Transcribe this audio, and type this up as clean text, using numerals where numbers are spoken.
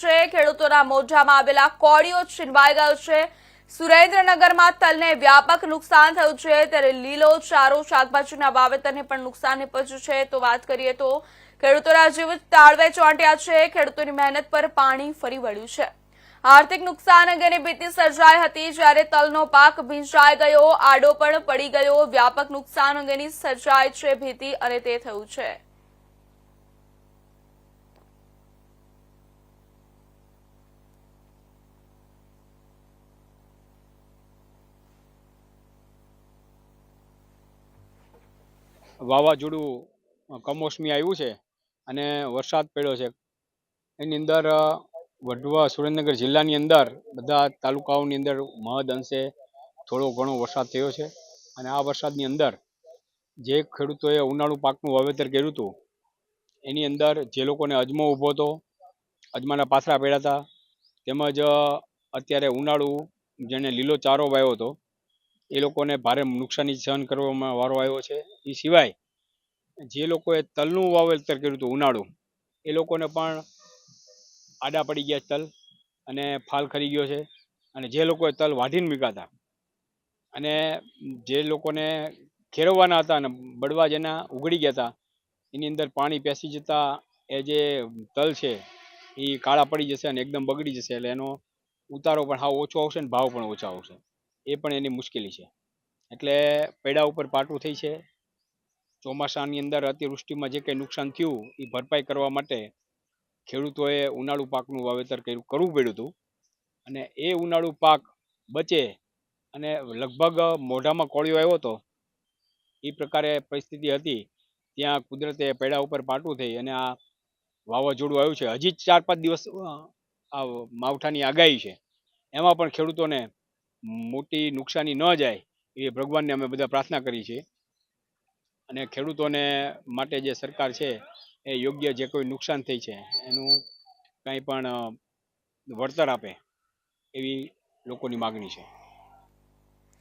ખેડૂતોના મોઢામાં આવેલા કોળીઓ છીનવાઈ ગયો છે। સુરેન્દ્રનગરમાં તલને વ્યાપક નુકસાન થયું છે, ત્યારે લીલો ચારો શાકભાજીના વાવેતરને પણ નુકસાન નીપજ્યું છે। તો વાત કરીએ તો ખેડૂતોના જીવ તાળવે ચોંટ્યા છે। ખેડૂતોની મહેનત પર પાણી ફરી વળ્યું છે। આર્થિક નુકસાન અંગેની ભીતિ સર્જાઈ હતી, જ્યારે તલનો પાક ભીંજાઈ ગયો, આડો પણ પડી ગયો। વ્યાપક નુકસાન અંગેની સર્જાઈ છે ભીતિ, અને તે થયું છે। વાવાઝોડું કમોસમી આવ્યું છે અને વરસાદ પડ્યો છે। એની અંદર વઢવા સુરેન્દ્રનગર જિલ્લાની અંદર બધા તાલુકાઓની અંદર મહદ અંશે થોડો ઘણો વરસાદ થયો છે। અને આ વરસાદની અંદર જે ખેડૂતોએ ઉનાળુ પાકનું વાવેતર કર્યું હતું એની અંદર જે લોકોને અજમો ઊભો હતો, અજમાના પાથરા પડ્યા હતા, તેમજ અત્યારે ઉનાળુ જેને લીલો ચારો વાવ્યો હતો એ લોકોને ભારે નુકસાની સહન કરવામાં વારો આવ્યો છે। એ સિવાય જે લોકોએ તલનું વાવેતર કર્યું હતું ઉનાળુ, એ લોકોને પણ આડા પડી ગયા તલ અને ફાલ ખરી ગયો છે। અને જે લોકોએ તલ વાઢીને મૂક્યા હતા અને જે લોકોને ખેરવવાના હતા અને બળવા જેના ઉગડી ગયા હતા, એની અંદર પાણી પેસી જતા એ જે તલ છે એ કાળા પડી જશે અને એકદમ બગડી જશે। એટલે એનો ઉતારો પણ હાવ ઓછો આવશે ને ભાવ પણ ઓછા આવશે, એ પણ એની મુશ્કેલી છે। એટલે પૈડા ઉપર પાટું થઈ છે। ચોમાસાની અંદર અતિવૃષ્ટિમાં જે કંઈ નુકસાન થયું એ ભરપાઈ કરવા માટે ખેડૂતોએ ઉનાળુ પાકનું વાવેતર કરવું પડ્યું હતું। અને એ ઉનાળુ પાક બચે અને લગભગ મોઢામાં કોળિયો આવ્યો હતો એ પ્રકારે પરિસ્થિતિ હતી, ત્યાં કુદરતે પૈડા ઉપર પાટું થઈ અને આ વાવાઝોડું આવ્યું છે। હજી 4-5 દિવસ આ માવઠાની આગાહી છે, એમાં પણ ખેડૂતોને મોટી નુકસાની ન જાય એ ભગવાનને અમે બધા પ્રાર્થના કરી છે। અને ખેડૂતોને માટે જે સરકાર છે એ યોગ્ય જે કોઈ નુકસાન થઈ છે એનું કંઈ પણ વળતર આપે એવી લોકોની માગણી છે।